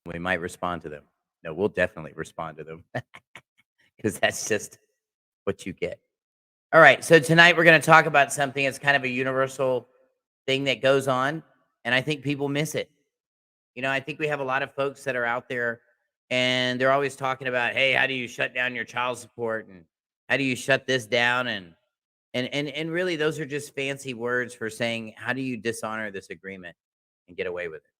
We might respond to them. No, we'll definitely respond to them because that's just what you get. All right. So tonight we're going to talk about something that's kind of a universal thing that goes on. And I think people miss it. I think we have a lot of folks that are out there and they're always talking about, hey, how do you shut down your child support? And how do you shut this down? And really those are just fancy words for saying, how do you dishonor this agreement and get away with it?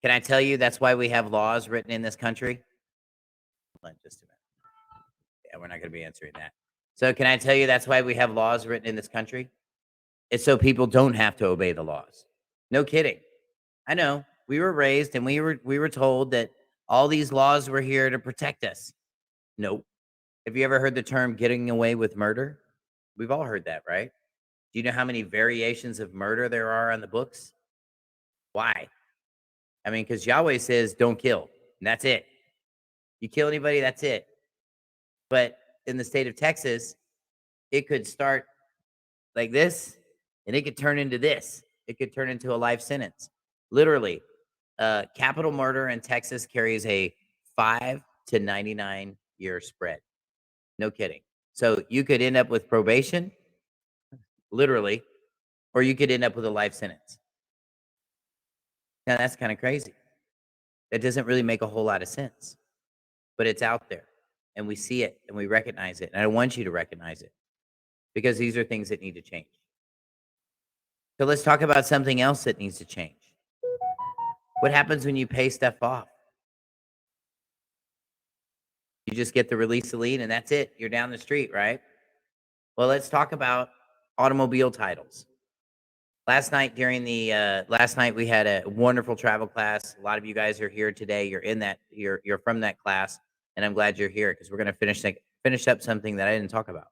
Can I tell you that's why we have laws written in this country? Hold on just a minute. Yeah, we're not going to be answering that. So can I tell you that's why we have laws written in this country? It's so people don't have to obey the laws. No kidding. I know. We were raised and we were told that all these laws were here to protect us. Nope. Have you ever heard the term getting away with murder? We've all heard that, right? Do you know how many variations of murder there are on the books? Why? I mean, because Yahweh says don't kill, and that's it. You kill anybody, that's it. But in the state of Texas, it could start like this, and it could turn into this. It could turn into a life sentence. Literally, capital murder in Texas carries a 5 to 99 year spread. No kidding. So you could end up with probation, literally, or you could end up with a life sentence. Now, that's kind of crazy. That doesn't really make a whole lot of sense, but it's out there, and we see it, and we recognize it, and I want you to recognize it because these are things that need to change. So let's talk about something else that needs to change. What happens when you pay stuff off? You just get the release of lien, and that's it. You're down the street, right? Well, let's talk about automobile titles. Last night we had a wonderful travel class. A lot of you guys are here today. You're from that class, and I'm glad you're here because we're going to finish up something that I didn't talk about.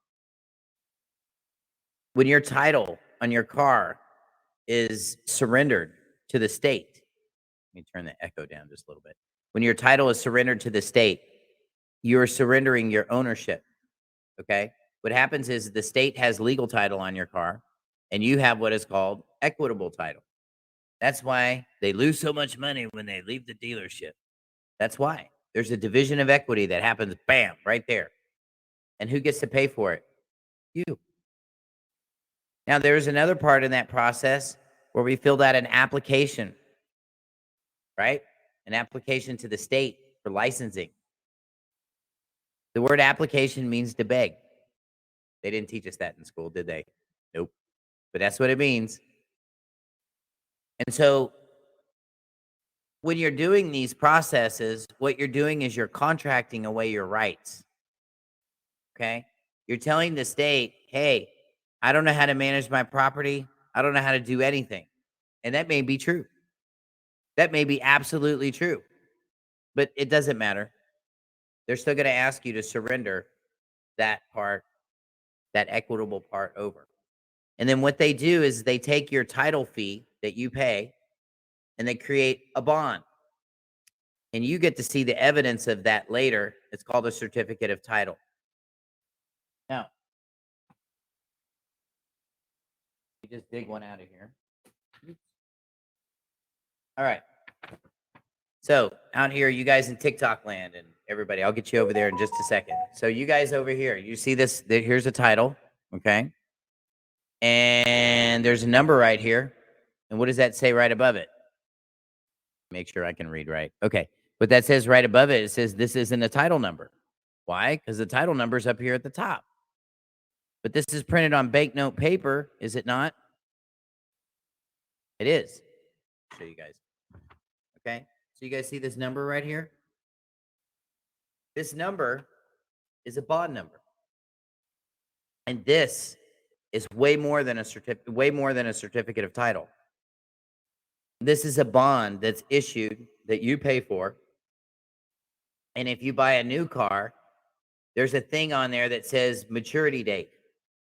When your title on your car is surrendered to the state, let me turn the echo down just a little bit. When your title is surrendered to the state, you're surrendering your ownership. Okay? What happens is the state has legal title on your car, and you have what is called equitable title. That's why they lose so much money when they leave the dealership. That's why. There's a division of equity that happens, bam, right there. And who gets to pay for it? You. Now, there's another part in that process where we filled out an application, right? An application to the state for licensing. The word application means to beg. They didn't teach us that in school, did they? Nope. But that's what it means. And so when you're doing these processes, what you're doing is you're contracting away your rights. Okay? You're telling the state, hey, I don't know how to manage my property. I don't know how to do anything. And that may be true. That may be absolutely true. But it doesn't matter. They're still going to ask you to surrender that part, that equitable part over. And then what they do is they take your title fee that you pay and they create a bond. And you get to see the evidence of that later. It's called a certificate of title. Now, you just dig one out of here. All right. So out here, you guys in TikTok land and everybody, I'll get you over there in just a second. So you guys over here, you see this, here's a title, okay? And there's a number right here. And what does that say right above it? Make sure I can read right. Okay. What that says right above it, it says this isn't a title number. Why? Because the title number is up here at the top. But this is printed on banknote paper, is it not? It is. I'll show you guys. Okay. So you guys see this number right here? This number is a bond number. And this is way more than a certificate of title. This is a bond that's issued that you pay for. And if you buy a new car, there's a thing on there that says maturity date.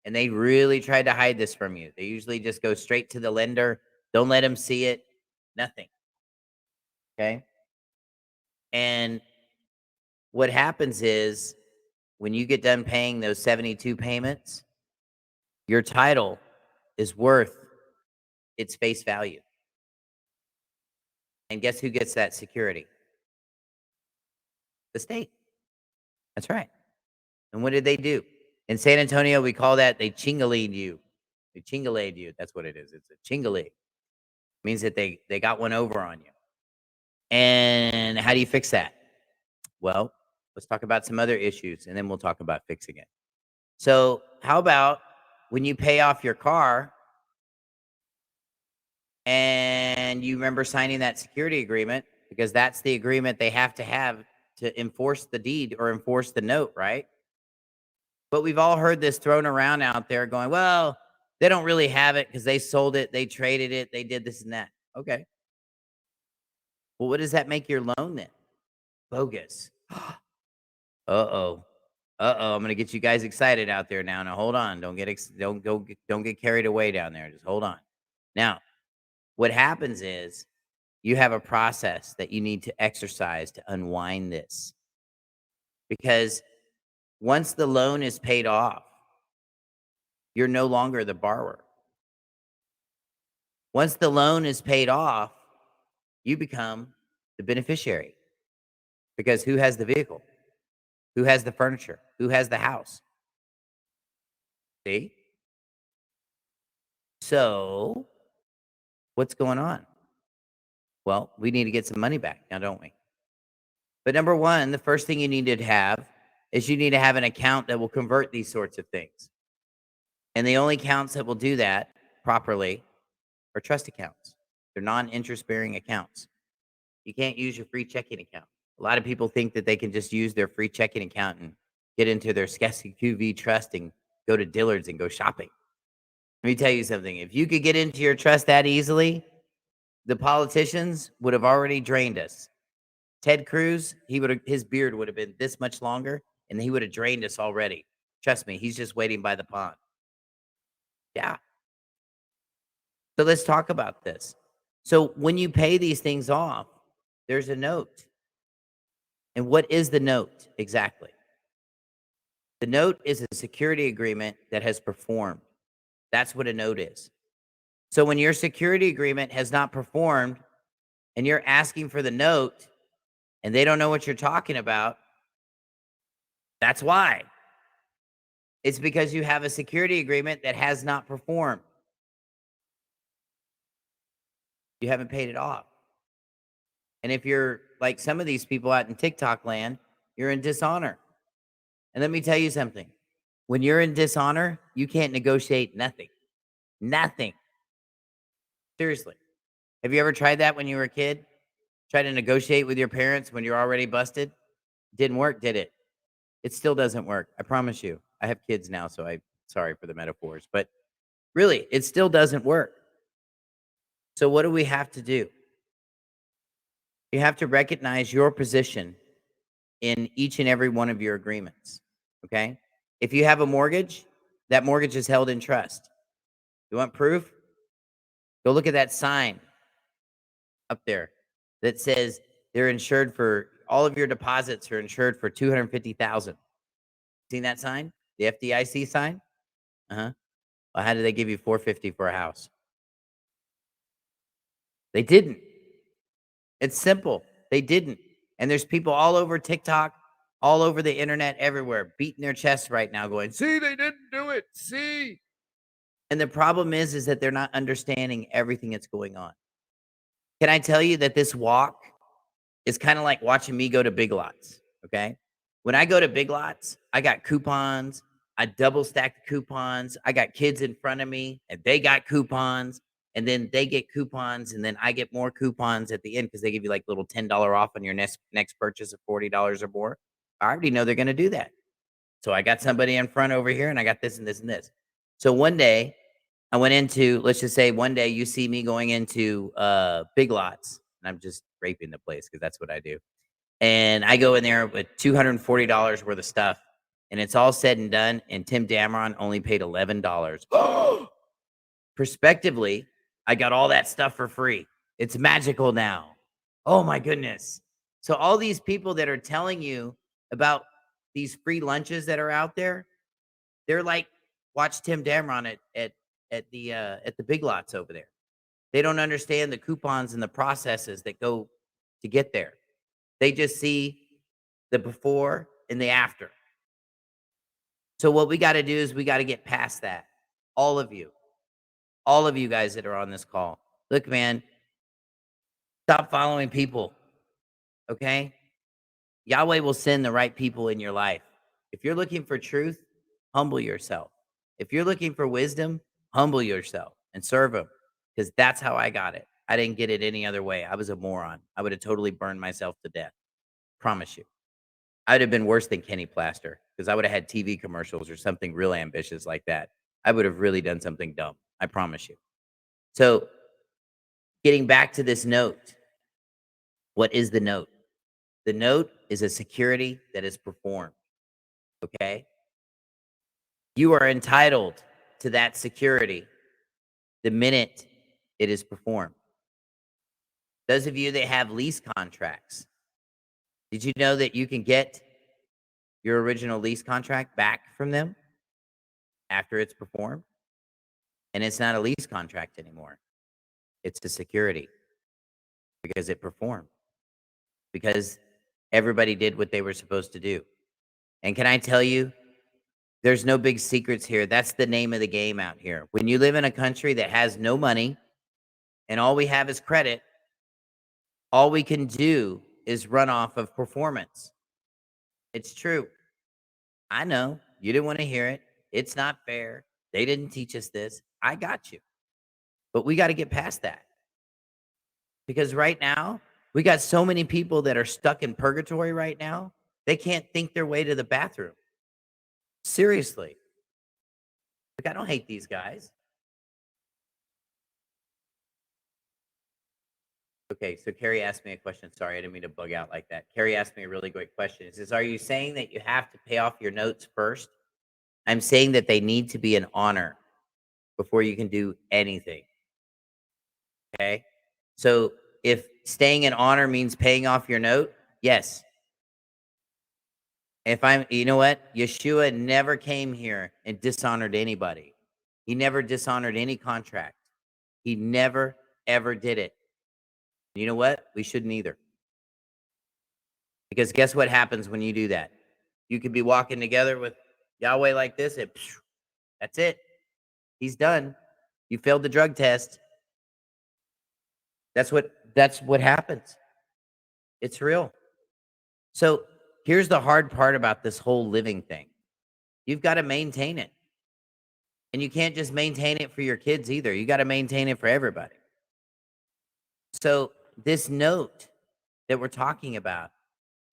And they really tried to hide this from you. They usually just go straight to the lender. Don't let them see it. Nothing. Okay? And what happens is when you get done paying those 72 payments, your title is worth its face value. And guess who gets that security? The state. That's right. And what did they do? In San Antonio, we call that they chingalayed you. They chingalayed you. That's what it is. It's a chingalay. Means that they got one over on you. And how do you fix that? Well, let's talk about some other issues, and then we'll talk about fixing it. So how about when you pay off your car and you remember signing that security agreement, because that's the agreement they have to enforce the deed or enforce the note, right? But we've all heard this thrown around out there going, well, they don't really have it because they sold it, they traded it, they did this and that. Okay. Well, what does that make your loan then? Bogus. Uh-oh. Uh-oh. I'm gonna get you guys excited out there now. Now hold on. Don't get carried away down there. Just hold on. Now, what happens is you have a process that you need to exercise to unwind this. Because once the loan is paid off, you're no longer the borrower. Once the loan is paid off, you become the beneficiary. Because who has the vehicle? Who has the furniture? Who has the house? See? So, what's going on? Well, we need to get some money back now, don't we? But number one, the first thing you need to have is you need to have an account that will convert these sorts of things. And the only accounts that will do that properly are trust accounts. They're non-interest bearing accounts. You can't use your free checking account. A lot of people think that they can just use their free checking account and get into their Skessy QV trust and go to Dillard's and go shopping. Let me tell you something. If you could get into your trust that easily, the politicians would have already drained us. Ted Cruz, his beard would have been this much longer, and he would have drained us already. Trust me, he's just waiting by the pond. Yeah. So let's talk about this. So when you pay these things off, there's a note. And what is the note exactly? The note is a security agreement that has performed. That's what a note is. So when your security agreement has not performed and you're asking for the note and they don't know what you're talking about, that's why. It's because you have a security agreement that has not performed. You haven't paid it off. And if you're like some of these people out in TikTok land, you're in dishonor. And let me tell you something. When you're in dishonor, you can't negotiate nothing. Nothing. Seriously. Have you ever tried that when you were a kid? Try to negotiate with your parents when you're already busted? Didn't work, did it? It still doesn't work. I promise you. I have kids now, so I'm sorry for the metaphors. But really, it still doesn't work. So what do we have to do? You have to recognize your position in each and every one of your agreements, okay? If you have a mortgage, that mortgage is held in trust. You want proof? Go look at that sign up there that says they're insured for all of your deposits are insured for $250,000. Seen that sign? The FDIC sign? Uh-huh. Well, how did they give you $450 for a house? They didn't. It's simple. They didn't. And there's people all over TikTok, all over the internet, everywhere, beating their chests right now, going, see, they didn't do it. See. And the problem is that they're not understanding everything that's going on. Can I tell you that this walk is kind of like watching me go to Big Lots, okay? When I go to Big Lots, I got coupons. I double stack the coupons. I got kids in front of me, and they got coupons. And then they get coupons, and then I get more coupons at the end because they give you like little $10 off on your next purchase of $40 or more. I already know they're going to do that. So I got somebody in front over here, and I got this and this and this. So one day, I went into, let's just say one day you see me going into Big Lots, and I'm just raping the place because that's what I do. And I go in there with $240 worth of stuff, and it's all said and done, and Tim Dameron only paid $11. Prospectively, I got all that stuff for free. It's magical now. Oh my goodness. So all these people that are telling you about these free lunches that are out there, they're like, watch Tim Dameron at the Big Lots over there. They don't understand the coupons and the processes that go to get there. They just see the before and the after. So what we got to do is we got to get past that. All of you guys that are on this call. Look, man, stop following people. Okay? Yahweh will send the right people in your life. If you're looking for truth, humble yourself. If you're looking for wisdom, humble yourself and serve him, because that's how I got it. I didn't get it any other way. I was a moron. I would have totally burned myself to death. Promise you. I'd have been worse than Kenny Plaster, because I would have had TV commercials or something real ambitious like that. I would have really done something dumb. I promise you. So getting back to this note, what is the note? The note is a security that is performed. Okay? You are entitled to that security the minute it is performed. Those of you that have lease contracts, did you know that you can get your original lease contract back from them after it's performed? And it's not a lease contract anymore. It's a security because it performed. Because everybody did what they were supposed to do. And can I tell you, there's no big secrets here. That's the name of the game out here. When you live in a country that has no money and all we have is credit, all we can do is run off of performance. It's true. I know you didn't want to hear it. It's not fair. They didn't teach us this. I got you. But we got to get past that. Because right now, we got so many people that are stuck in purgatory right now. They can't think their way to the bathroom. Seriously. Like, I don't hate these guys. Okay, so Carrie asked me a question. Sorry, I didn't mean to bug out like that. Carrie asked me a really great question. It says, are you saying that you have to pay off your notes first? I'm saying that they need to be an honor before you can do anything. Okay? So if staying in honor means paying off your note, yes. You know what? Yeshua never came here and dishonored anybody. He never dishonored any contract. He never, ever did it. You know what? We shouldn't either. Because guess what happens when you do that? You could be walking together with Yahweh like this, and that's it. He's done. You failed the drug test. That's what happens. It's real. So here's the hard part about this whole living thing. You've got to maintain it. And you can't just maintain it for your kids either. You got to maintain it for everybody. So this note that we're talking about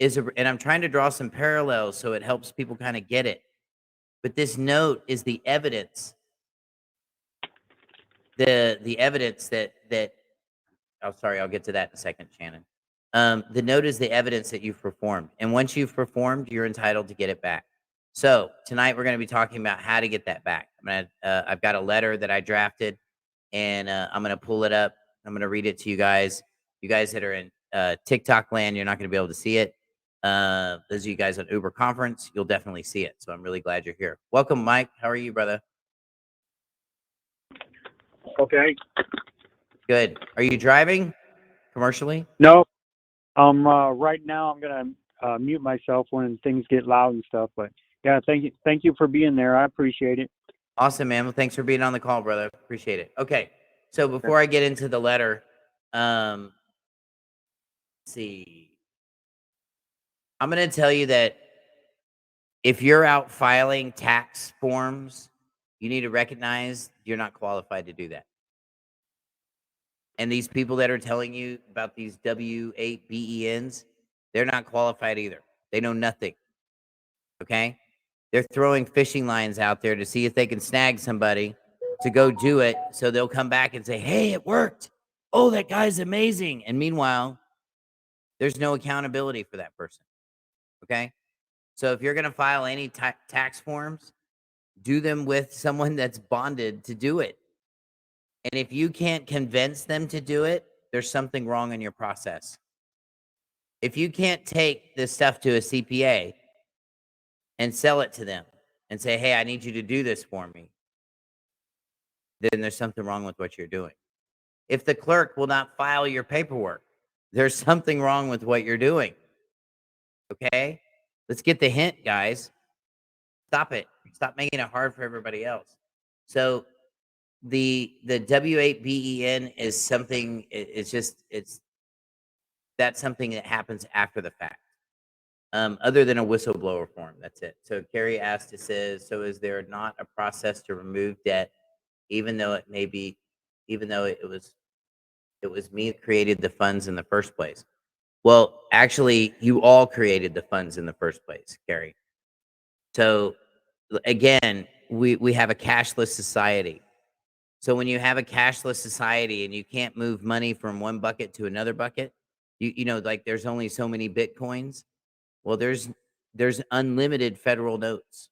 and I'm trying to draw some parallels so it helps people kind of get it. But this note is the evidence. The evidence that oh, sorry, I'll get to that in a second, Shannon. The note is the evidence that you've performed. And once you've performed, you're entitled to get it back. So tonight we're going to be talking about how to get that back. I've got a letter that I drafted, and I'm going to pull it up. I'm going to read it to you guys. You guys that are in TikTok land, you're not going to be able to see it. Those of you guys on Uber Conference, you'll definitely see it. So I'm really glad you're here. Welcome, Mike. How are you, brother? Okay. Good. Are you driving commercially? No. Right now I'm gonna mute myself when things get loud and stuff. But yeah, thank you for being there. I appreciate it. Awesome, man. Well, thanks for being on the call, brother. Appreciate it. Okay. So before I get into the letter, let's see. I'm going to tell you that if you're out filing tax forms, you need to recognize you're not qualified to do that. And these people that are telling you about these W-8 BENs, they're not qualified either. They know nothing. Okay? They're throwing fishing lines out there to see if they can snag somebody to go do it, so they'll come back and say, hey, it worked. Oh, that guy's amazing. And meanwhile, there's no accountability for that person. Okay? So if you're going to file any tax forms, do them with someone that's bonded to do it. And if you can't convince them to do it, there's something wrong in your process. If you can't take this stuff to a CPA and sell it to them and say, hey, I need you to do this for me, then there's something wrong with what you're doing. if the clerk will not file your paperwork, there's something wrong with what you're doing. Okay? Let's get the hint, guys. Stop it. Stop making it hard for everybody else. So the W8BEN is something, that's something that happens after the fact. Other than a whistleblower form, that's it. So Carrie asked, it says, so is there not a process to remove debt, even though it was me that created the funds in the first place? Well, actually, you all created the funds in the first place, Carrie. So again, we have a cashless society. So when you have a cashless society and you can't move money from one bucket to another bucket, you know, like there's only so many Bitcoins. Well, there's unlimited federal notes.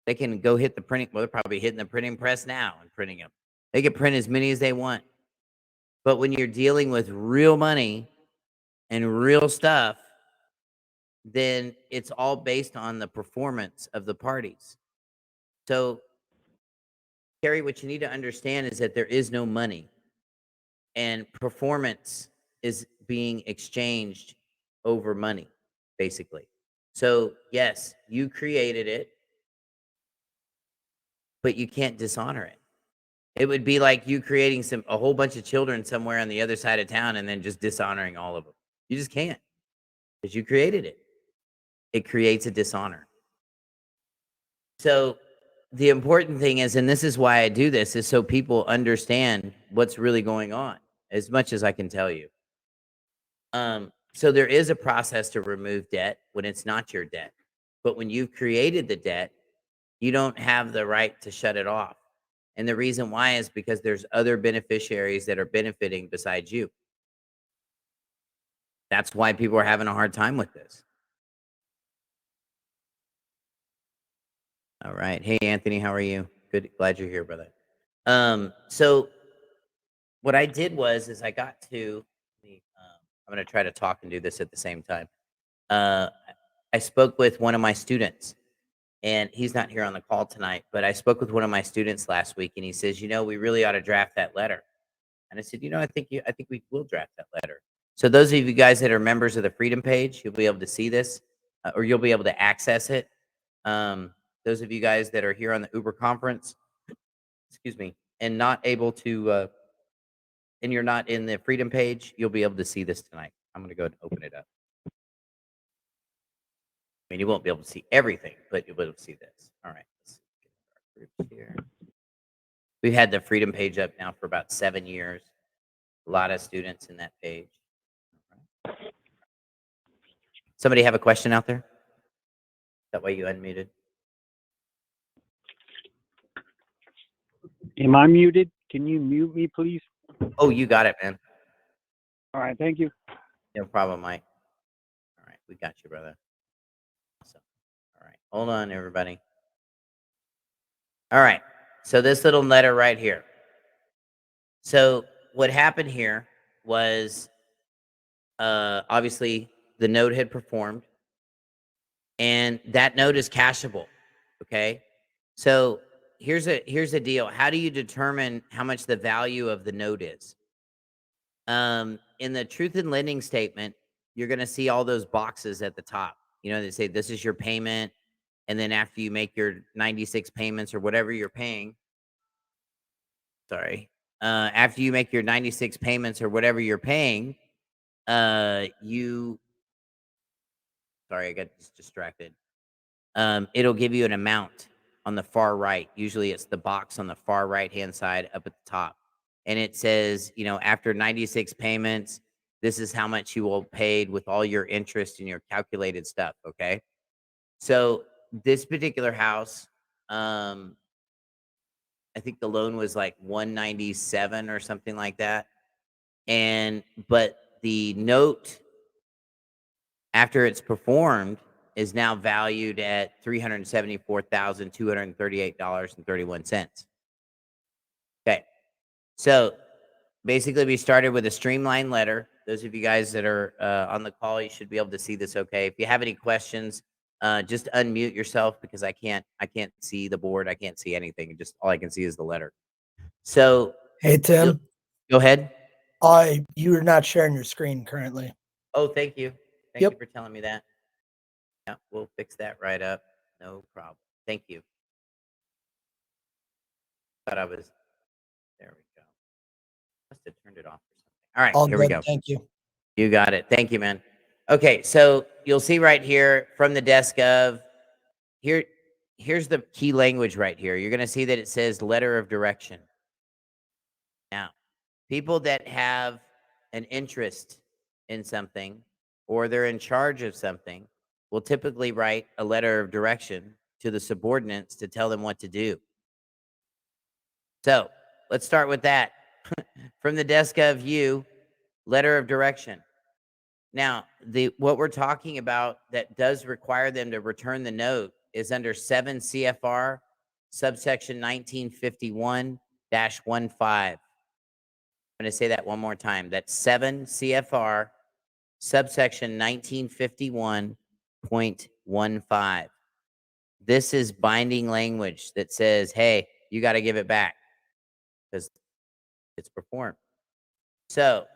They can go hit the printing. Well, they're probably hitting the printing press now and printing them. They can print as many as they want. But when you're dealing with real money and real stuff, then it's all based on the performance of the parties. So, Carrie, what you need to understand is that there is no money, and performance is being exchanged over money, basically. So, yes, you created it, but you can't dishonor it. It would be like you creating a whole bunch of children somewhere on the other side of town and then just dishonoring all of them. You just can't, because you created it. It creates a dishonor. So the important thing is, and this is why I do this, is so people understand what's really going on, as much as I can tell you. So there is a process to remove debt when it's not your debt. But when you've created the debt, you don't have the right to shut it off. And the reason why is because there's other beneficiaries that are benefiting besides you. That's why people are having a hard time with this. All right. Hey, Anthony, how are you? Good. Glad you're here, brother. So what I did is I got to, I'm going to try to talk and do this at the same time. I spoke with one of my students, and he's not here on the call tonight, but I spoke with one of my students last week, and he says, you know, we really ought to draft that letter. And I said, you know, I think we will draft that letter. So those of you guys that are members of the Freedom Page, you'll be able to see this, or you'll be able to access it. Those of you guys that are here on the Uber conference, excuse me, and not able to, and you're not in the Freedom Page, you'll be able to see this tonight. I'm going to go ahead and open it up. I mean, you won't be able to see everything, but you'll be able to see this. All right. Let's get our groups here. We've had the Freedom Page up now for about 7 years. A lot of students in that page. All right. Somebody have a question out there? That way you unmuted. Am I muted? Can you mute me, please? Oh, you got it, man. All right, thank you. No problem, Mike. All right, we got you, brother. Awesome. All right, hold on, everybody. All right, so this little letter right here. So what happened here was, obviously, the note had performed, and that note is cashable. Okay, so here's a deal. How do you determine how much the value of the note is? In the truth in lending statement, you're going to see all those boxes at the top. You know, they say this is your payment, and then after you make your 96 payments or whatever you're paying, after you make your 96 payments or whatever you're paying, I got just distracted. It'll give you an amount on the far right. Usually it's the box on the far right-hand side up at the top. And it says, you know, after 96 payments, this is how much you will paid with all your interest and your calculated stuff, okay? So this particular house, I think the loan was like 197 or something like that. But the note, after it's performed, is now valued at $374,238.31. Okay. So basically, we started with a streamlined letter. Those of you guys that are on the call, you should be able to see this okay. If you have any questions, just unmute yourself, because I can't see the board. I can't see anything. Just all I can see is the letter. So Hey, Tim. Go ahead. You're not sharing your screen currently. Oh, thank you. Thank Yep. you for telling me that. Yeah, we'll fix that right up. No problem. Thank you. Thought I was. There we go. Must have turned it off or something. All right, All here we good. go. Thank you. You got it. Thank you, man. Okay, so you'll see right here from the desk of here's the key language right here. You're going to see that it says letter of direction. Now, people that have an interest in something or they're in charge of something will typically write a letter of direction to the subordinates to tell them what to do. So let's start with that. From the desk of you, letter of direction. Now, what we're talking about that does require them to return the note is under 7 CFR subsection 1951-15. I'm going to say that one more time. That's 7 CFR subsection 1951.15. This is binding language that says, hey, you got to give it back because it's performed. So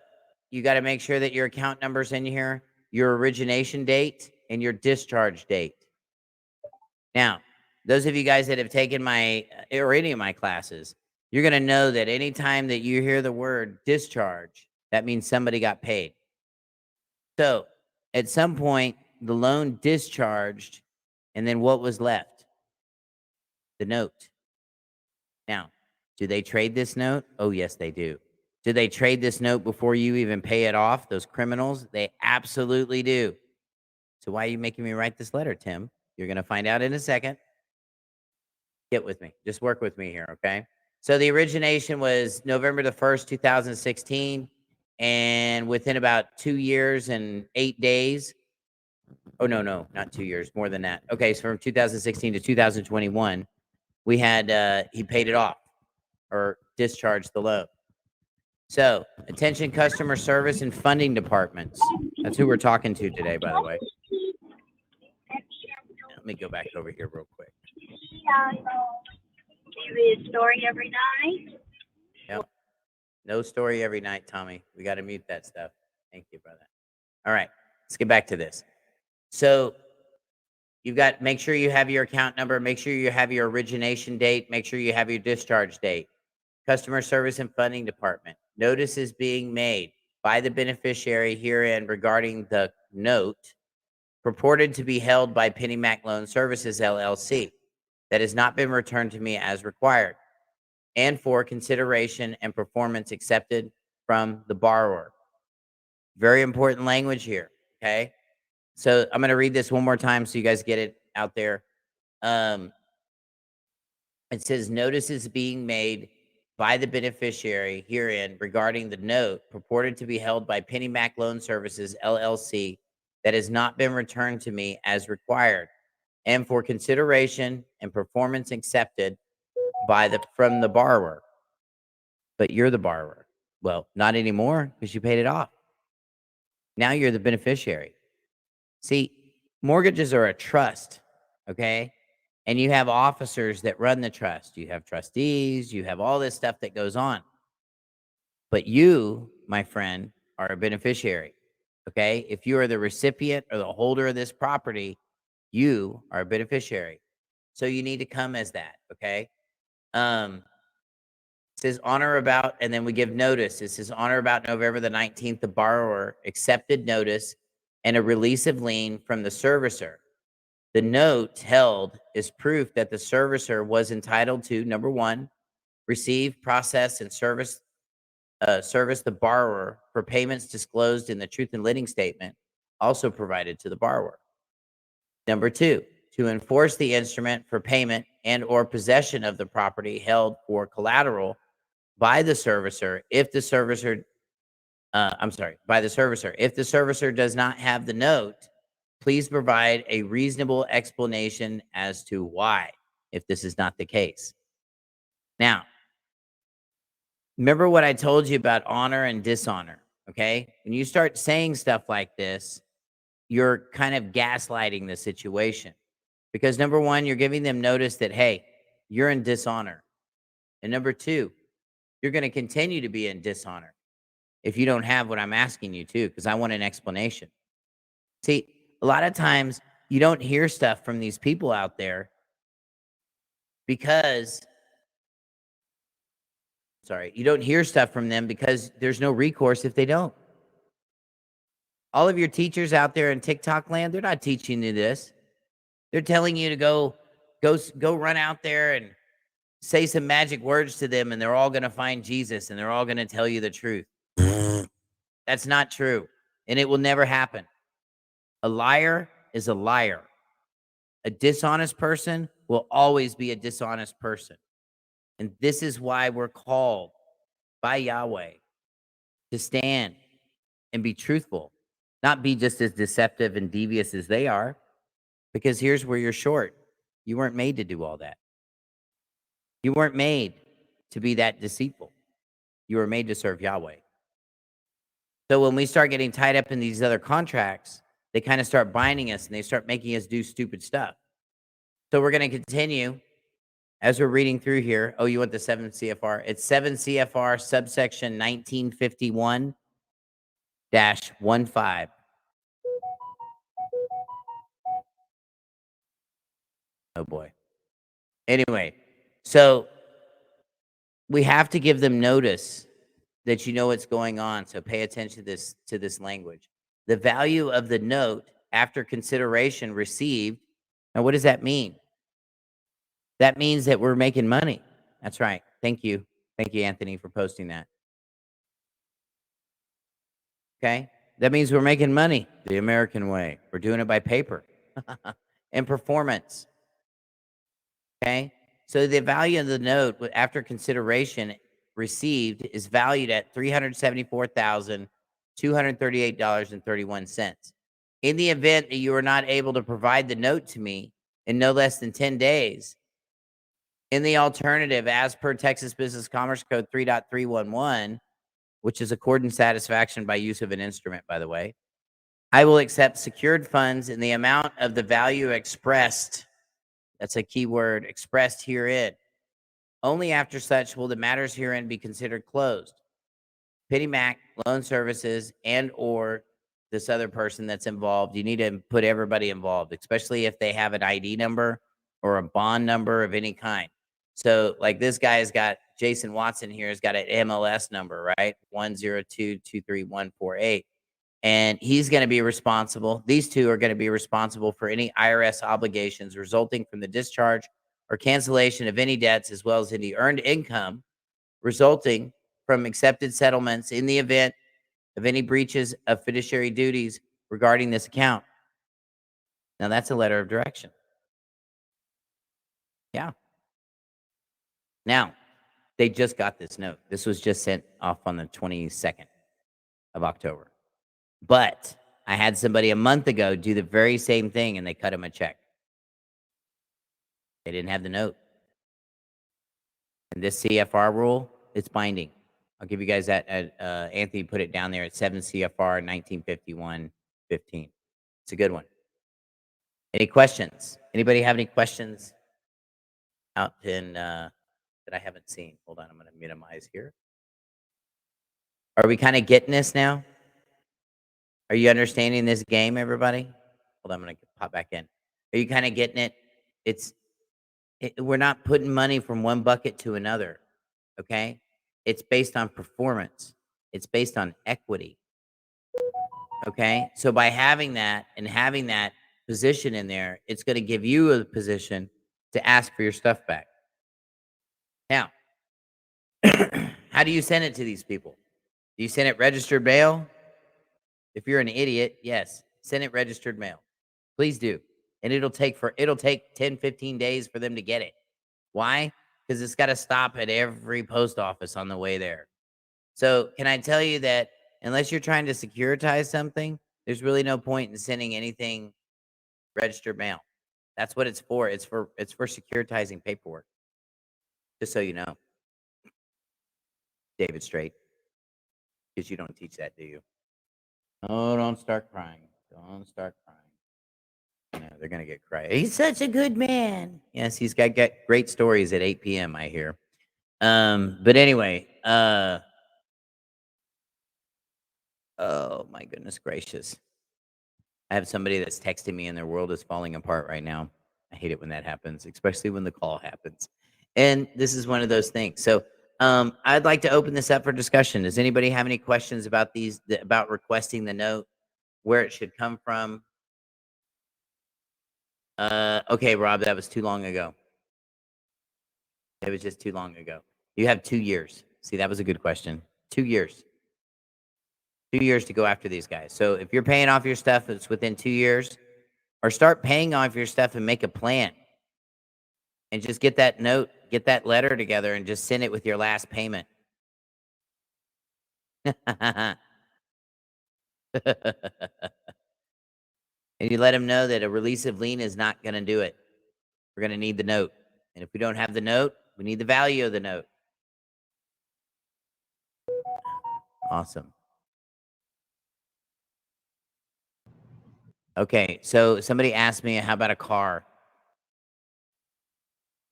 you got to make sure that your account number's in here, your origination date, and your discharge date. Now, those of you guys that have taken my or any of my classes, you're going to know that anytime that you hear the word discharge, that means somebody got paid. So at some point, the loan discharged, and then what was left? The note. Now, do they trade this note? Oh, yes, they do. Do they trade this note before you even pay it off, those criminals? They absolutely do. So why are you making me write this letter, Tim? You're going to find out in a second. Get with me. Just work with me here, okay? So the origination was November the 1st, 2016. And within about 2 years and 8 days, oh, no, not 2 years, more than that. Okay, so from 2016 to 2021, we had, he paid it off or discharged the loan. So, attention customer service and funding departments. That's who we're talking to today, by the way. Let me go back over here real quick. Do you read a story every night? Yep. No story every night, Tommy. We got to mute that stuff. Thank you, brother. All right, let's get back to this. So, you've got, make sure you have your account number, make sure you have your origination date, make sure you have your discharge date. Customer Service and Funding Department. Notice is being made by the beneficiary herein regarding the note purported to be held by PennyMac Loan Services, LLC, that has not been returned to me as required, and for consideration and performance accepted from the borrower. Very important language here, okay? So I'm going to read this one more time so you guys get it out there. It says, notice is being made by the beneficiary herein regarding the note purported to be held by PennyMac Loan Services, LLC, that has not been returned to me as required, and for consideration and performance accepted from the borrower. But you're the borrower. Well, not anymore because you paid it off. Now you're the beneficiary. See, mortgages are a trust, okay? And you have officers that run the trust. You have trustees. You have all this stuff that goes on. But you, my friend, are a beneficiary, okay? If you are the recipient or the holder of this property, you are a beneficiary. So you need to come as that, okay? It says honor about, and then we give notice. It says honor about November the 19th, the borrower accepted notice and a release of lien from the servicer. The note held is proof that the servicer was entitled to, number one, receive, process, and service the borrower for payments disclosed in the truth in lending statement, also provided to the borrower. Number two, to enforce the instrument for payment and or possession of the property held for collateral by the servicer if the servicer, If the servicer does not have the note, please provide a reasonable explanation as to why, if this is not the case. Now, remember what I told you about honor and dishonor, okay? When you start saying stuff like this, you're kind of gaslighting the situation. Because number one, you're giving them notice that, hey, you're in dishonor. And number two, you're going to continue to be in dishonor if you don't have what I'm asking you to, because I want an explanation. See, a lot of times you don't hear stuff from these people out there because, you don't hear stuff from them because there's no recourse if they don't. All of your teachers out there in TikTok land, they're not teaching you this. They're telling you to go run out there and say some magic words to them, and they're all going to find Jesus, and they're all going to tell you the truth. That's not true, and it will never happen. A liar is a liar. A dishonest person will always be a dishonest person. And this is why we're called by Yahweh to stand and be truthful, not be just as deceptive and devious as they are, because here's where you're short. You weren't made to do all that. You weren't made to be that deceitful. You were made to serve Yahweh. So when we start getting tied up in these other contracts, they kind of start binding us and they start making us do stupid stuff. So we're going to continue as we're reading through here. Oh, you want the 7 CFR? It's 7 CFR subsection 1951-15. Oh boy. Anyway, so we have to give them notice that you know what's going on. So pay attention to this language. The value of the note after consideration received. Now, what does that mean? That means that we're making money. That's right. Thank you. Thank you, Anthony, for posting that. Okay? That means we're making money the American way. We're doing it by paper and performance. Okay? So the value of the note after consideration received is valued at $374,238.31. In the event that you are not able to provide the note to me in no less than 10 days, in the alternative, as per Texas Business Commerce Code 3.311, which is accord and satisfaction by use of an instrument, by the way, I will accept secured funds in the amount of the value expressed. That's a key word, expressed herein. Only after such will the matters herein be considered closed. Penny Mac, Loan Services, and or this other person that's involved. You need to put everybody involved, especially if they have an ID number or a bond number of any kind. So like this guy has got, Jason Watson here has got an MLS number, right? 102232148. And he's going to be responsible. These two are going to be responsible for any IRS obligations resulting from the discharge or cancellation of any debts, as well as any earned income resulting from accepted settlements in the event of any breaches of fiduciary duties regarding this account. Now, that's a letter of direction. Yeah. Now, they just got this note. This was just sent off on the 22nd of October. But I had somebody a month ago do the very same thing, and they cut him a check. They didn't have the note. And this CFR rule, it's binding. I'll give you guys that. Anthony put it down there at 7 CFR 1951-15. It's a good one. Any questions? Anybody have any questions out in that I haven't seen? Hold on, I'm going to minimize here. Are we kind of getting this now? Are you understanding this game, everybody? Hold on, I'm going to pop back in. Are you kind of getting it? We're not putting money from one bucket to another, okay? It's based on performance. It's based on equity, okay? So by having that and having that position in there, it's going to give you a position to ask for your stuff back. Now, how do you send it to these people? Do you send it registered mail? If you're an idiot, yes, send it registered mail. Please do. And it'll take 10, 15 days for them to get it. Why? Because it's got to stop at every post office on the way there. So can I tell you that unless you're trying to securitize something, there's really no point in sending anything registered mail. That's what it's for. It's for securitizing paperwork. Just so you know. David Strait. Because you don't teach that, do you? Oh, don't start crying. Don't start crying. No, they're going to get cried. He's such a good man. Yes, he's got great stories at 8 p.m., I hear. But anyway, oh my goodness gracious. I have somebody that's texting me and their world is falling apart right now. I hate it when that happens, especially when the call happens. And this is one of those things. So I'd like to open this up for discussion. Does anybody have any questions about about requesting the note, where it should come from? Okay, Rob, that was too long ago. It was just too long ago. You have 2 years. See, that was a good question. 2 years. 2 years to go after these guys. So if you're paying off your stuff, it's within 2 years, or start paying off your stuff and make a plan. And just get that note, get that letter together, and just send it with your last payment. And you let them know that a release of lien is not going to do it. We're going to need the note. And if we don't have the note, we need the value of the note. Awesome. Okay, so somebody asked me, how about a car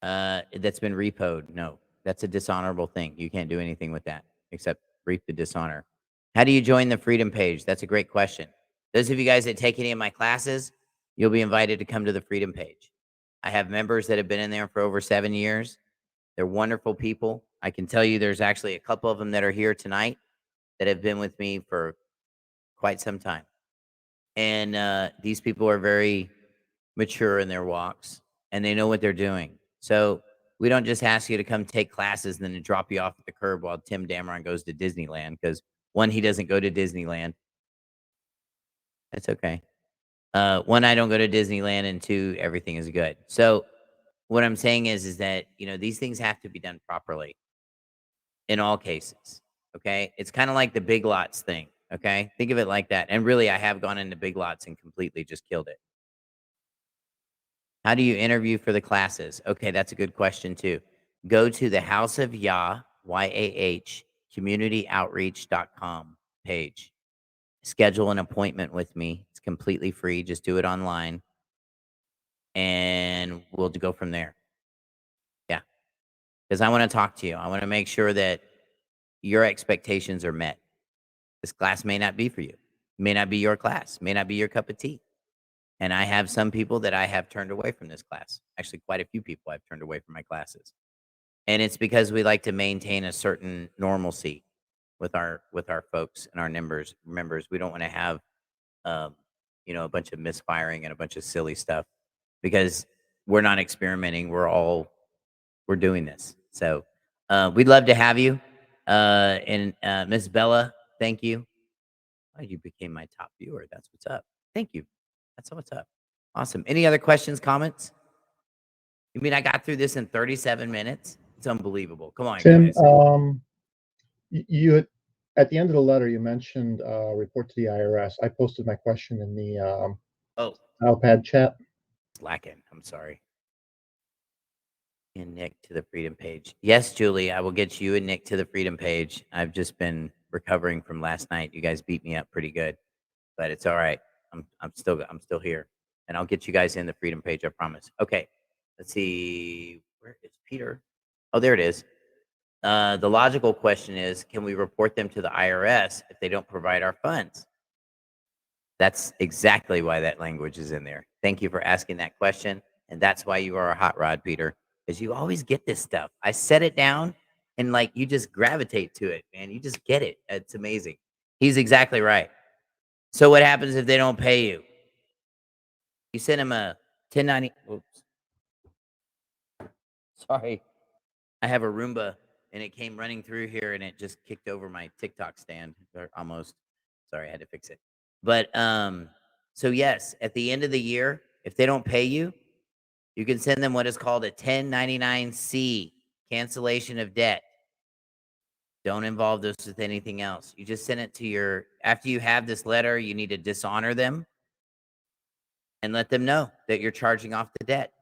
that's been repoed? No, that's a dishonorable thing. You can't do anything with that except reap the dishonor. How do you join the Freedom Page? That's a great question. Those of you guys that take any of my classes, you'll be invited to come to the Freedom Page. I have members that have been in there for over 7 years. They're wonderful people. I can tell you there's actually a couple of them that are here tonight that have been with me for quite some time. And these people are very mature in their walks, and they know what they're doing. So we don't just ask you to come take classes and then drop you off at the curb while Tim Dameron goes to Disneyland, because one, he doesn't go to Disneyland. That's okay. One, I don't go to Disneyland, and two, everything is good. So what I'm saying is that, these things have to be done properly in all cases. Okay. It's kind of like the Big Lots thing. Okay. Think of it like that. And really, I have gone into Big Lots and completely just killed it. How do you interview for the classes? Okay, that's a good question too. Go to the House of Yah, Y-A-H, communityoutreach.com page. Schedule an appointment with me. It's completely free. Just do it online. And we'll go from there. Yeah. Because I want to talk to you. I want to make sure that your expectations are met. This class may not be for you. May not be your class. May not be your cup of tea. And I have some people that I have turned away from this class. Actually, quite a few people I've turned away from my classes. And it's because we like to maintain a certain normalcy with our folks and our members. We don't want to have a bunch of misfiring and a bunch of silly stuff, because we're not experimenting. We're doing this. So we'd love to have you. And Miss Bella, thank you. Oh, you became my top viewer. That's what's up. Thank you. That's what's up. Awesome. Any other questions, comments? You mean I got through this in 37 minutes? It's unbelievable. Come on, Tim, guys. you at the end of the letter, you mentioned report to the IRS. I posted my question in the iPad chat. Slacking. I'm sorry. And Nick to the Freedom Page. Yes, Julie, I will get you and Nick to the Freedom Page. I've just been recovering from last night. You guys beat me up pretty good, but it's all right. I'm still here, and I'll get you guys in the Freedom Page. I promise. Okay. Let's see. Where is Peter? Oh, there it is. The logical question is, can we report them to the IRS if they don't provide our funds? That's exactly why that language is in there. Thank you for asking that question. And that's why you are a hot rod, Peter, because you always get this stuff. I set it down and you just gravitate to it, man. You just get it. It's amazing. He's exactly right. So what happens if they don't pay you? You send them a 1090. Oops. Sorry. I have a Roomba and it came running through here and it just kicked over my TikTok stand, or almost. Sorry, I had to fix it. But so yes, at the end of the year, if they don't pay you, you can send them what is called a 1099-C, cancellation of debt. Don't involve this with anything else. You just send it to after you have this letter, you need to dishonor them and let them know that you're charging off the debt.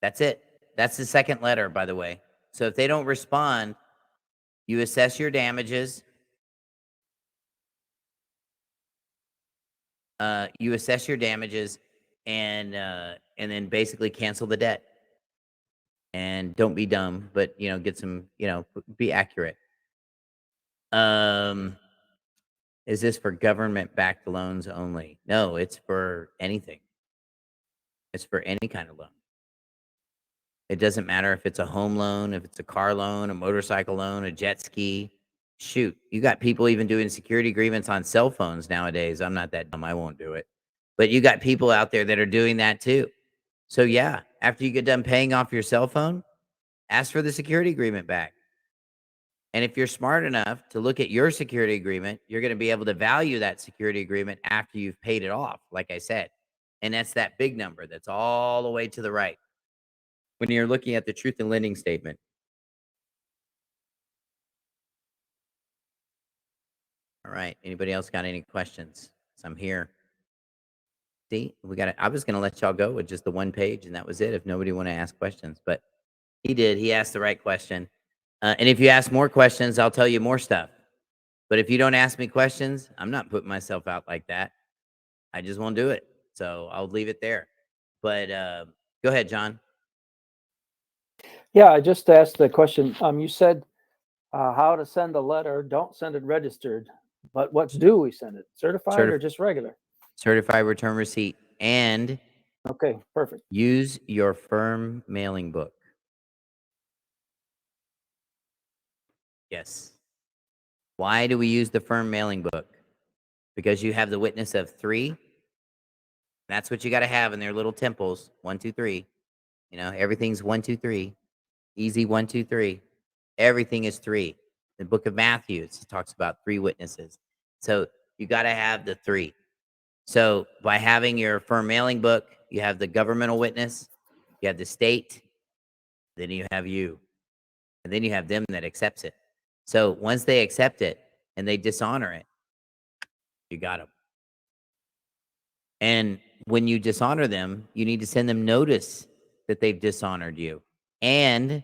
That's it. That's the second letter, by the way. So if they don't respond, you assess your damages. And then basically cancel the debt. And don't be dumb, but get some, be accurate. Is this for government-backed loans only? No, it's for anything. It's for any kind of loan. It doesn't matter if it's a home loan, if it's a car loan, a motorcycle loan, a jet ski. Shoot, you got people even doing security agreements on cell phones nowadays. I'm not that dumb. I won't do it. But you got people out there that are doing that too. So yeah, after you get done paying off your cell phone, ask for the security agreement back. And if you're smart enough to look at your security agreement, you're going to be able to value that security agreement after you've paid it off, like I said. And that's that big number that's all the way to the right when you're looking at the truth in lending statement. All right. Anybody else got any questions? So I'm here. See, I was going to let y'all go with just the one page, and that was it if nobody want to ask questions. But he did. He asked the right question. And if you ask more questions, I'll tell you more stuff. But if you don't ask me questions, I'm not putting myself out like that. I just won't do it. So I'll leave it there. But go ahead, John. Yeah, I just asked the question. You said how to send a letter. Don't send it registered. But what do we send it? Certified or just regular? Certified return receipt. And okay, perfect. Use your firm mailing book. Yes. Why do we use the firm mailing book? Because you have the witness of 3. That's what you got to have in their little temples. 1, 2, 3. Everything's 1, 2, 3. Easy 1, 2, 3. Everything is 3. The book of Matthew talks about 3 witnesses. So you got to have the 3. So by having your firm mailing book, you have the governmental witness, you have the state, then you have you, and then you have them that accepts it. So once they accept it and they dishonor it, you got them. And when you dishonor them, you need to send them notice that they've dishonored you and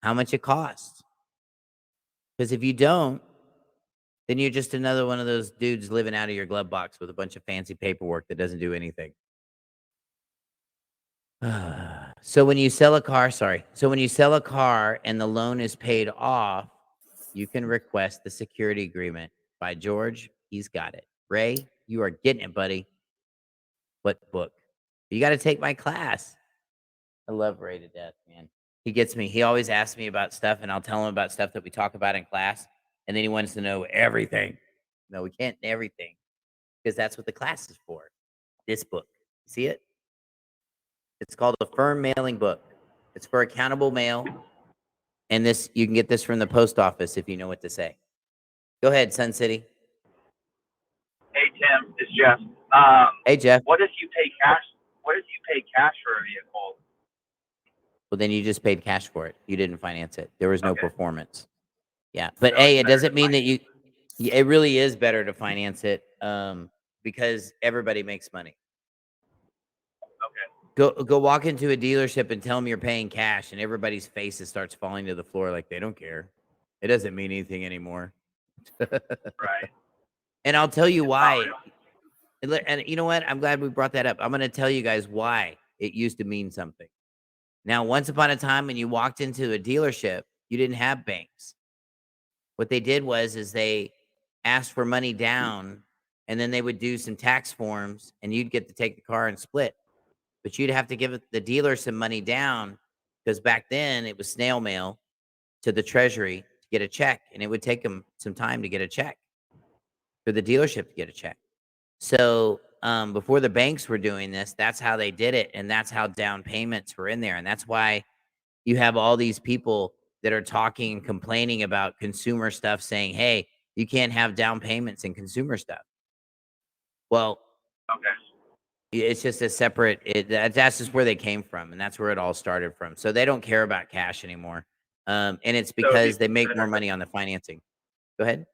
how much it costs. Because if you don't, then you're just another one of those dudes living out of your glove box with a bunch of fancy paperwork that doesn't do anything. So when you sell a car and the loan is paid off, you can request the security agreement. By George, he's got it. Ray, you are getting it, buddy. What book? You got to take my class. I love Ray to death, man. He gets me. He always asks me about stuff, and I'll tell him about stuff that we talk about in class, and then he wants to know everything. No, we can't everything because that's what the class is for. This book. See it? It's called a firm mailing book. It's for accountable mail. And this, you can get this from the post office if you know what to say. Go ahead, Sun City. Hey, Tim, it's Jeff. Hey, Jeff. What if you pay cash? What if you pay cash for a vehicle? Well, then you just paid cash for it. You didn't finance it. There was no performance. Yeah. But So it doesn't mean that it really is better to finance it because everybody makes money. Okay. Go walk into a dealership and tell them you're paying cash, and everybody's faces starts falling to the floor like they don't care. It doesn't mean anything anymore. Right. And I'll tell you why. And you know what? I'm glad we brought that up. I'm going to tell you guys why it used to mean something. Now, once upon a time when you walked into a dealership, you didn't have banks. What they did is they asked for money down, and then they would do some tax forms, and you'd get to take the car and split. But you'd have to give the dealer some money down because back then it was snail mail to the treasury to get a check, and it would take them some time to get a check for the dealership to get a check. So before the banks were doing this, that's how they did it, and that's how down payments were in there. And that's why you have all these people that are talking and complaining about consumer stuff saying, hey, you can't have down payments in consumer stuff. Well, okay. It's just a separate, that's just where they came from, and that's where it all started from. So they don't care about cash anymore. And it's because they make more money on the financing. Go ahead.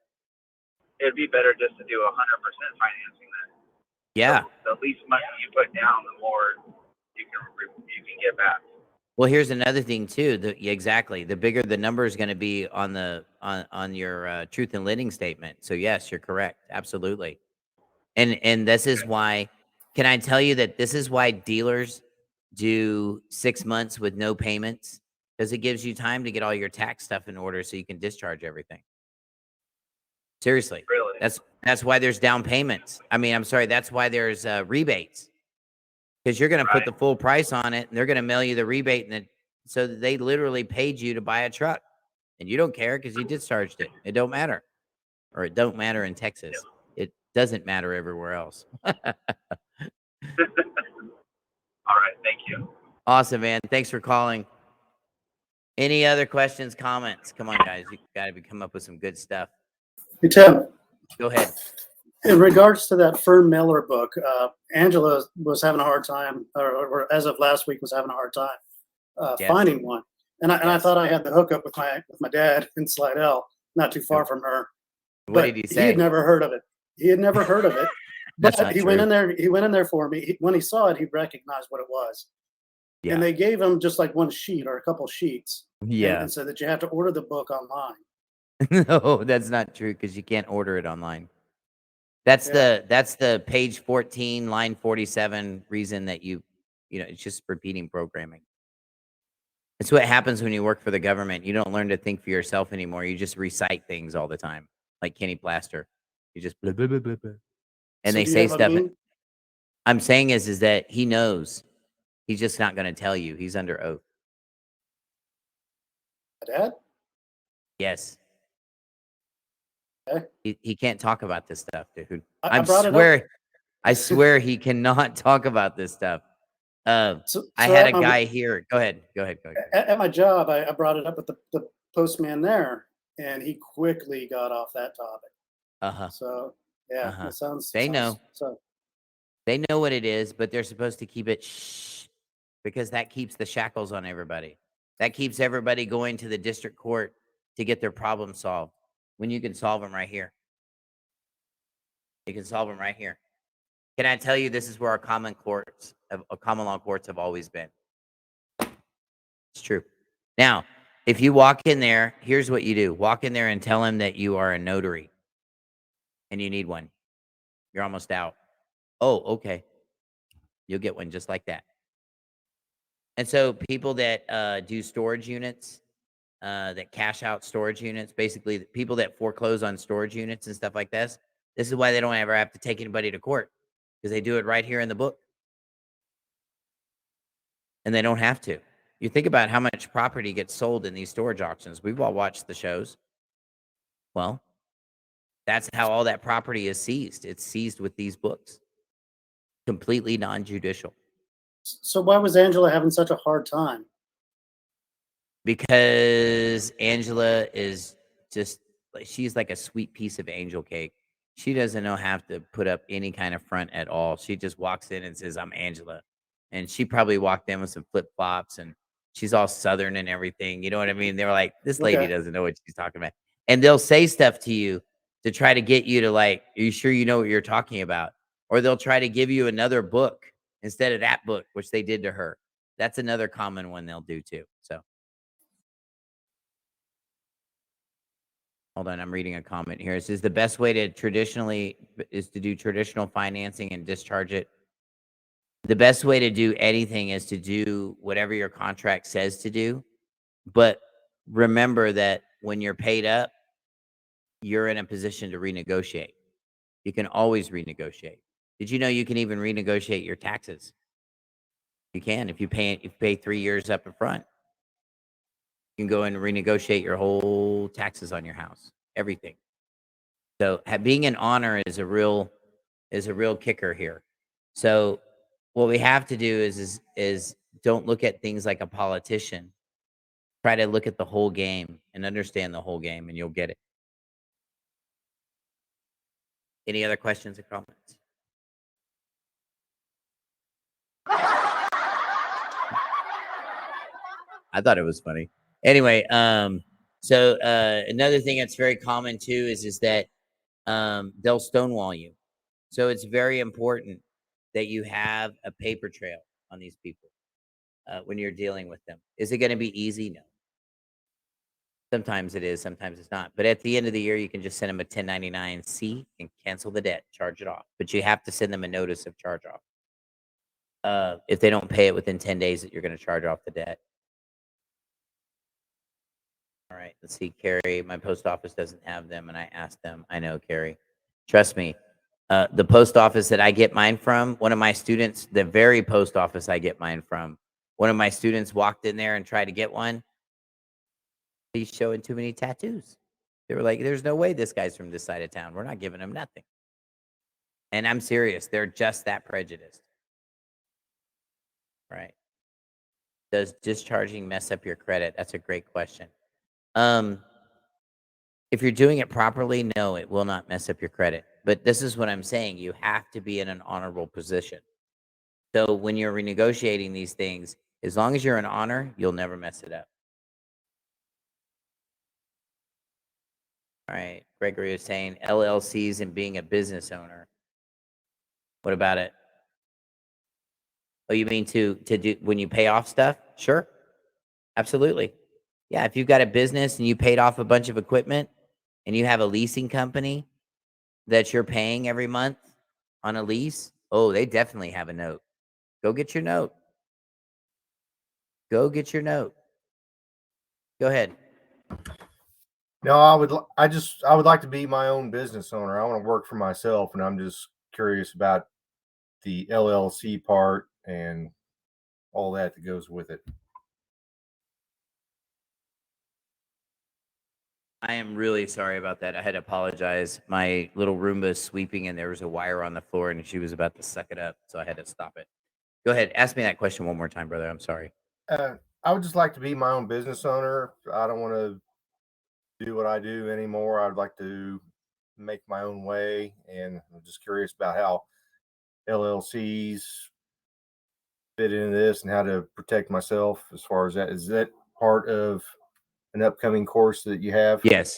It'd be better just to do 100% financing then. Yeah. So the least money you put down, the more you can get back. Well, here's another thing too. Exactly. The bigger the number is going to be on your truth in lending statement. So yes, you're correct. Absolutely. And this is why. Can I tell you that this is why dealers do 6 months with no payments because it gives you time to get all your tax stuff in order so you can discharge everything. Seriously. Really? That's why there's down payments. I mean, I'm sorry, that's why there's rebates. Because you're going to put the full price on it, and they're going to mail you the rebate, and so they literally paid you to buy a truck, and you don't care because you discharged it. It don't matter, or it don't matter in Texas. It doesn't matter everywhere else. All right. Thank you. Awesome, man. Thanks for calling. Any other questions, comments? Come on, guys. You got to come up with some good stuff. Hey, Tim, Go ahead. in regards to that Fern Miller book, Angela was having a hard time, or as of last week was having a hard time Yes. finding one. And I Yes. thought I had the hookup with my dad in Slidell, not too far from her. What But did he he say? had never heard of it. He had never heard of it. That's But not he went true. in there. He went in there for me. When he saw it, he recognized what it was. Yeah. And they gave him just like one sheet or a couple sheets. Yeah. And said that you have to order the book online. No, that's not true because you can't order it online. That's the page 14, line 47 reason that it's just repeating programming. It's what happens when you work for the government. You don't learn to think for yourself anymore. You just recite things all the time, like Kenny Plaster. You just blah, blah, blah, blah, blah. And So they do you say have a stuff. mean- I'm saying is that he knows. He's just not going to tell you. He's under oath. Dad? Yes. Okay. He can't talk about this stuff, dude. I brought it up. I swear he cannot talk about this stuff. I had a guy here. Go ahead. At my job, I brought it up with the postman there, and he quickly got off that topic. Uh-huh. So yeah, Uh-huh. it sounds. They know. So They know what it is, but they're supposed to keep it shh because that keeps the shackles on everybody. That keeps everybody going to the district court to get their problem solved when you can solve them right here. You can solve them right here. Can I tell you this is where our common law courts have always been? It's true. Now, if you walk in there, here's what you do. Walk in there and tell him that you are a notary and you need one. You're almost out. Oh, okay. You'll get one just like that. And so people that do storage units, that cash out storage units, basically people that foreclose on storage units and stuff like this is why they don't ever have to take anybody to court because they do it right here in the book. And they don't have to. You think about how much property gets sold in these storage auctions. We've all watched the shows. Well, that's how all that property is seized. It's seized with these books. Completely non-judicial. So why was Angela having such a hard time? Because Angela is just she's like a sweet piece of angel cake. She doesn't know how to put up any kind of front at all. She just walks in and says, "I'm Angela." And she probably walked in with some flip-flops and she's all Southern and everything. You know what I mean? They were like, this lady doesn't know what she's talking about. And they'll say stuff to you to try to get you to like, are you sure you know what you're talking about? Or they'll try to give you another book instead of that book, which they did to her. That's another common one they'll do too. So hold on, I'm reading a comment here. It says the best way to do traditional financing and discharge it. The best way to do anything is to do whatever your contract says to do. But remember that when you're paid up, you're in a position to renegotiate. You can always renegotiate. Did you know you can even renegotiate your taxes? You can if you pay 3 years up in front. You can go and renegotiate your whole taxes on your house, everything. So being an honor is a real kicker here. So what we have to do is don't look at things like a politician. Try to look at the whole game and understand the whole game, and you'll get it. Any other questions or comments? I thought it was funny. Anyway, so another thing that's very common too is that they'll stonewall you. So it's very important that you have a paper trail on these people when you're dealing with them. Is it going to be easy? No. Sometimes it is, sometimes it's not. But at the end of the year, you can just send them a 1099-C and cancel the debt, charge it off. But you have to send them a notice of charge off. If they don't pay it within 10 days, that you're going to charge off the debt. All right, let's see, Carrie. My post office doesn't have them, and I asked them. I know, Carrie. Trust me. The post office that I get mine from, one of my students, the very post office I get mine from, one of my students walked in there and tried to get one. He's showing too many tattoos. They were like, there's no way this guy's from this side of town. We're not giving him nothing. And I'm serious. They're just that prejudiced. Right. Does discharging mess up your credit? That's a great question. If you're doing it properly, no, it will not mess up your credit. But this is what I'm saying. You have to be in an honorable position. So when you're renegotiating these things, as long as you're in honor, you'll never mess it up. All right. Gregory is saying LLCs and being a business owner. What about it? Oh, you mean to do when you pay off stuff? Sure. Absolutely. Yeah, if you've got a business and you paid off a bunch of equipment and you have a leasing company that you're paying every month on a lease, oh, they definitely have a note. Go get your note. Go get your note. Go ahead. No, I would like to be my own business owner. I want to work for myself, and I'm just curious about the LLC part and all that goes with it. I am really sorry about that. I had to apologize. My little Roomba is sweeping and there was a wire on the floor and she was about to suck it up, so I had to stop it. Go ahead. Ask me that question one more time, brother. I'm sorry. I would just like to be my own business owner. I don't want to do what I do anymore. I'd like to make my own way, and I'm just curious about how LLCs fit into this and how to protect myself as far as that. Is that part of an upcoming course that you have? Yes.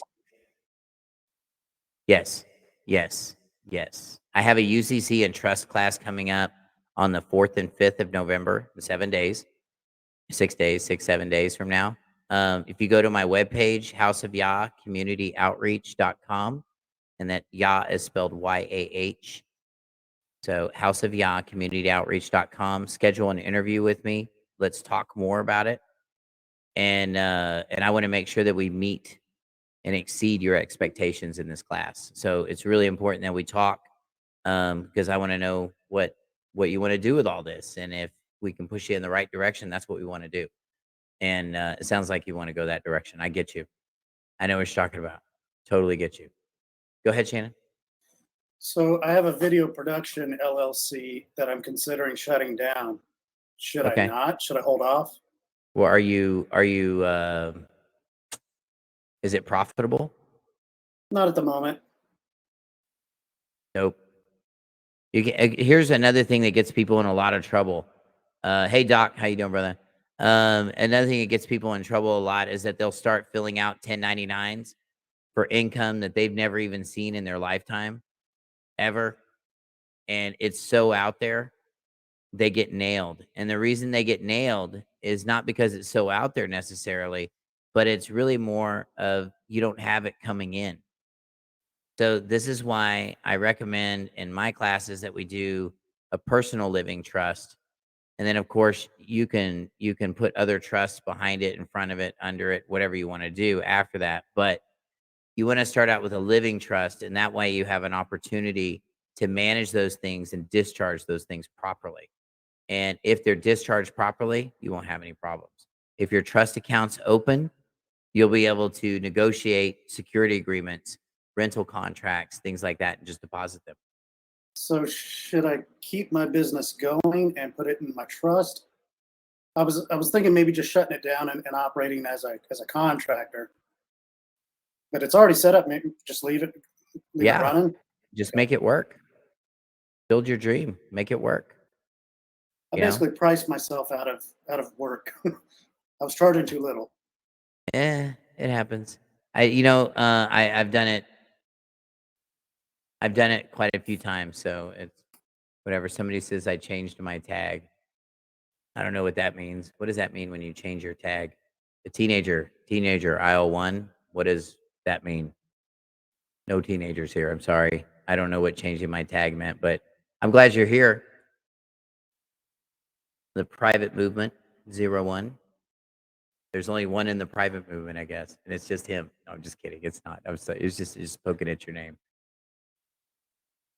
Yes. Yes. Yes. I have a UCC and trust class coming up on the 4th and 5th of November, 7 days, 7 days from now. If you go to my webpage, houseofyah.communityoutreach.com, and that Yah is spelled YAH. So houseofyah.communityoutreach.com. Schedule an interview with me. Let's talk more about it. And I want to make sure that we meet and exceed your expectations in this class. So it's really important that we talk because I want to know what you want to do with all this. And if we can push you in the right direction, that's what we want to do. And it sounds like you want to go that direction. I get you. I know what you're talking about. Totally get you. Go ahead, Shannon. So I have a video production LLC that I'm considering shutting down. Should I not? Should I hold off? Well, are you is it profitable? Not at the moment. Nope. Here's another thing that gets people in a lot of trouble. Hey Doc, how you doing, brother? Another thing that gets people in trouble a lot is that they'll start filling out 1099s for income that they've never even seen in their lifetime, ever. And it's so out there, they get nailed. And the reason they get nailed is not because it's so out there necessarily, but it's really more of you don't have it coming in. So this is why I recommend in my classes that we do a personal living trust. And then of course you can put other trusts behind it, in front of it, under it, whatever you want to do after that. But you want to start out with a living trust, and that way you have an opportunity to manage those things and discharge those things properly. And if they're discharged properly, you won't have any problems. If your trust account's open, you'll be able to negotiate security agreements, rental contracts, things like that, and just deposit them. So should I keep my business going and put it in my trust? I was thinking maybe just shutting it down and operating as a contractor. But it's already set up. Maybe just leave it running. Just make it work. Build your dream. Make it work. I basically priced myself out of work. I was charging too little. It happens. I've done it. I've done it quite a few times. So it's whatever. Somebody says I changed my tag. I don't know what that means. What does that mean when you change your tag? A teenager, aisle 1. What does that mean? No teenagers here. I'm sorry. I don't know what changing my tag meant, but I'm glad you're here. The private movement, 01. There's only one in the private movement, I guess, and it's just him. No, I'm just kidding. It's not. It's just poking at your name.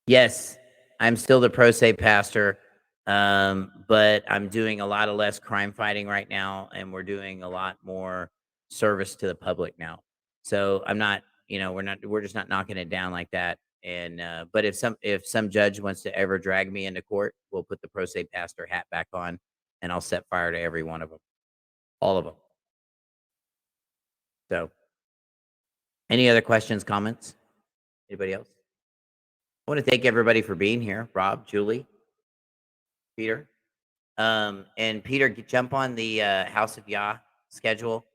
Yes, I'm still the pro se pastor, but I'm doing a lot of less crime fighting right now, and we're doing a lot more service to the public now. So I'm not, we're just not knocking it down like that. And but if some judge wants to ever drag me into court, we'll put the pro se pastor hat back on, and I'll set fire to every one of them, all of them. So, any other questions, comments? Anybody else? I want to thank everybody for being here. Rob, Julie, Peter. And Peter, jump on the House of Yah schedule.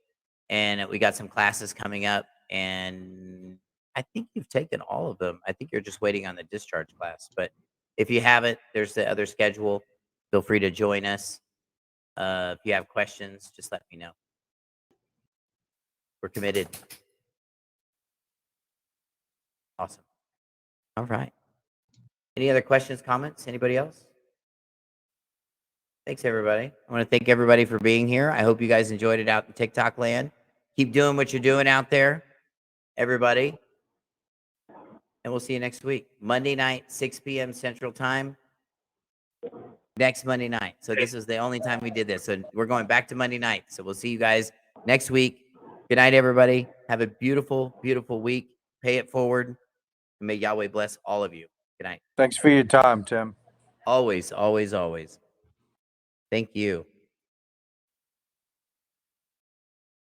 And we got some classes coming up. And I think you've taken all of them. I think you're just waiting on the discharge class. But if you haven't, there's the other schedule. Feel free to join us. If you have questions, just let me know. We're committed. Awesome. All right. Any other questions, comments? Anybody else? Thanks, everybody. I want to thank everybody for being here. I hope you guys enjoyed it out in TikTok land. Keep doing what you're doing out there, everybody. And we'll see you next week. Monday night, 6 p.m. Central Time. Next Monday night. So this is the only time we did this. So we're going back to Monday night. So we'll see you guys next week. Good night, everybody. Have a beautiful, beautiful week. Pay it forward. And may Yahweh bless all of you. Good night. Thanks for your time, Tim. Always, always, always. Thank you.